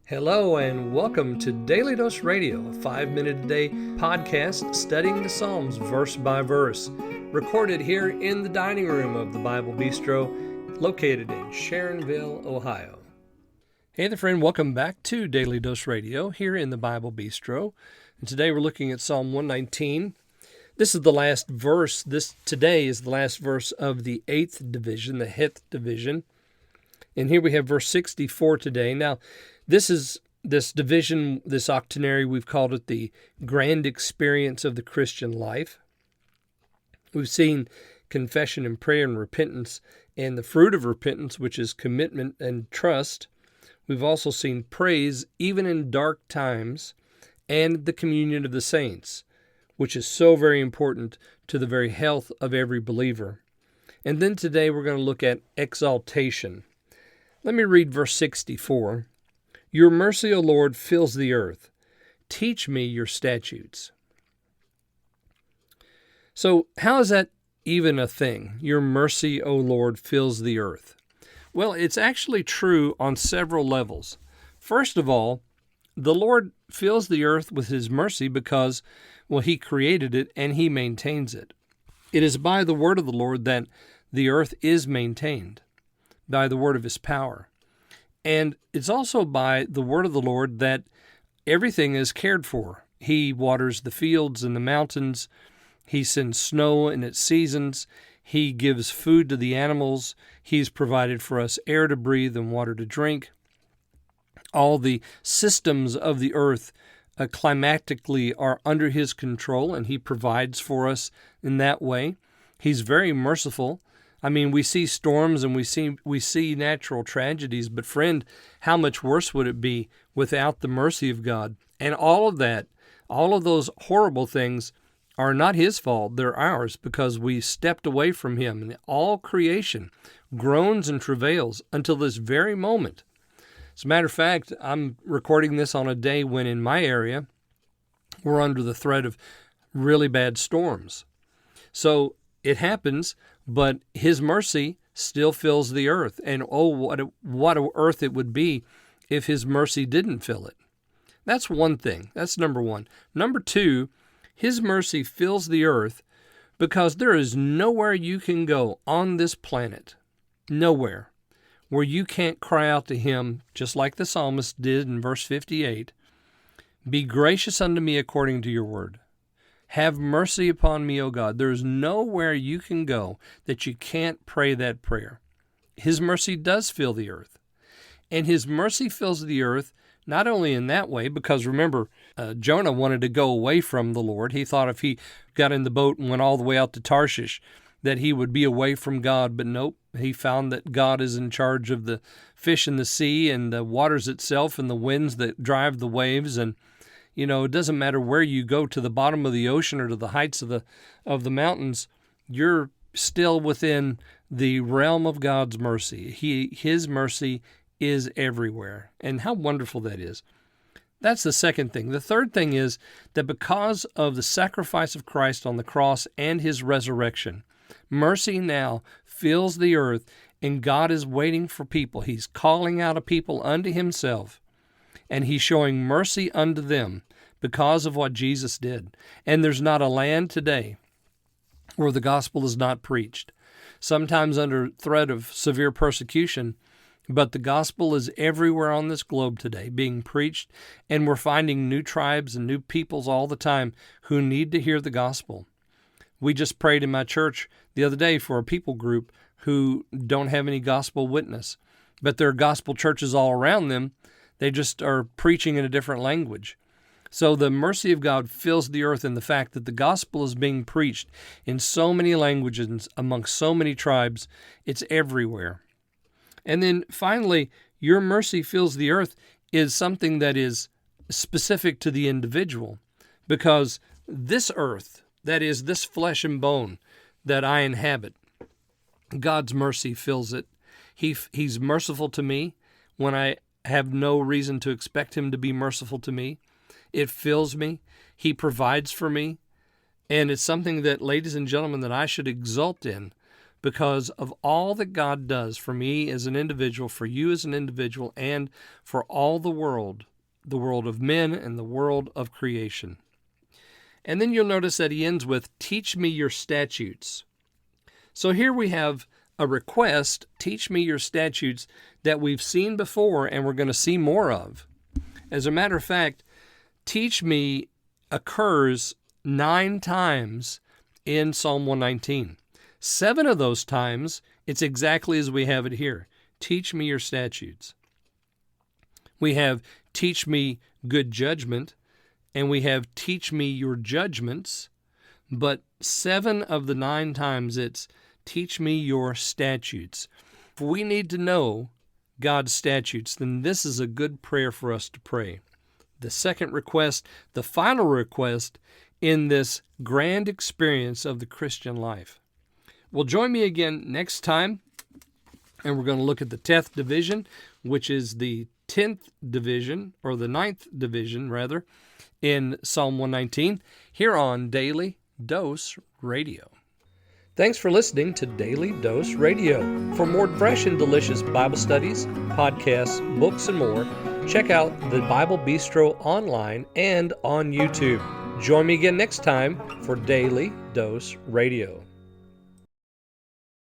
Hello and welcome to Daily Dose Radio, a 5-minute-a-day podcast studying the Psalms verse by verse, recorded here in the dining room of the Bible Bistro, located in Sharonville, Ohio. Hey there, friend. Welcome back to Daily Dose Radio here in the Bible Bistro. And today we're looking at Psalm 119. This is the last verse. Today is the last verse of the 8th division, the Heth division. And here we have verse 64 today. Now, this division, this octenary, we've called it the grand experience of the Christian life. We've seen confession and prayer and repentance and the fruit of repentance, which is commitment and trust. We've also seen praise even in dark times and the communion of the saints, which is so very important to the very health of every believer. And then today we're going to look at exaltation. Let me read verse 64. Your mercy, O Lord, fills the earth. Teach me your statutes. So how is that even a thing? Your mercy, O Lord, fills the earth. Well, it's actually true on several levels. First of all, the Lord fills the earth with His mercy because, He created it and He maintains it. It is by the word of the Lord that the earth is maintained, by the word of His power. And it's also by the word of the Lord that everything is cared for. He waters the fields and the mountains. He sends snow in its seasons. He gives food to the animals. He's provided for us air to breathe and water to drink. All the systems of the earth climatically are under His control, and He provides for us in that way. He's very merciful. I mean, we see storms and we see natural tragedies, but friend, how much worse would it be without the mercy of God? And all of that, all of those horrible things are not His fault, they're ours because we stepped away from Him. And all creation groans and travails until this very moment. As a matter of fact, I'm recording this on a day when in my area, we're under the threat of really bad storms. So it happens, but His mercy still fills the earth. And what a earth it would be if His mercy didn't fill it. That's one thing. That's number one. Number two, His mercy fills the earth because there is nowhere you can go on this planet, nowhere, where you can't cry out to Him, just like the psalmist did in verse 58, "Be gracious unto me according to your word. Have mercy upon me, O God." There's nowhere you can go that you can't pray that prayer. His mercy does fill the earth. And His mercy fills the earth not only in that way, because remember, Jonah wanted to go away from the Lord. He thought if he got in the boat and went all the way out to Tarshish, that he would be away from God. But nope, he found that God is in charge of the fish in the sea and the waters itself and the winds that drive the waves. And it doesn't matter where you go, to the bottom of the ocean or to the heights of the mountains, you're still within the realm of God's mercy. His mercy is everywhere. And how wonderful that is. That's the second thing. The third thing is that because of the sacrifice of Christ on the cross and His resurrection, mercy now fills the earth, and God is waiting for people. He's calling out a people unto Himself, and He's showing mercy unto them because of what Jesus did. And there's not a land today where the gospel is not preached, sometimes under threat of severe persecution, but the gospel is everywhere on this globe today being preached, and we're finding new tribes and new peoples all the time who need to hear the gospel. We just prayed in my church the other day for a people group who don't have any gospel witness, but there are gospel churches all around them. They just are preaching in a different language. So the mercy of God fills the earth in the fact that the gospel is being preached in so many languages amongst so many tribes. It's everywhere. And then finally, your mercy fills the earth is something that is specific to the individual, because this earth, that is this flesh and bone that I inhabit, God's mercy fills it. He's merciful to me when I have no reason to expect Him to be merciful to me. It fills me. He provides for me. And it's something that, ladies and gentlemen, that I should exult in. because of all that God does for me as an individual, for you as an individual, and for all the world of men and the world of creation. And then you'll notice that he ends with, teach me your statutes. So here we have a request, teach me your statutes, that we've seen before and we're going to see more of. As a matter of fact, teach me occurs 9 times in Psalm 119. 7 of those times, it's exactly as we have it here. Teach me your statutes. We have teach me good judgment, and we have teach me your judgments. But 7 of the 9 times it's teach me your statutes. If we need to know God's statutes, then this is a good prayer for us to pray. The second request, the final request in this grand experience of the Christian life. Well, join me again next time, and we're going to look at the 10th division, which is the 10th division, or the 9th division, rather, in Psalm 119, here on Daily Dose Radio. Thanks for listening to Daily Dose Radio. For more fresh and delicious Bible studies, podcasts, books, and more, check out the Bible Bistro online and on YouTube. Join me again next time for Daily Dose Radio.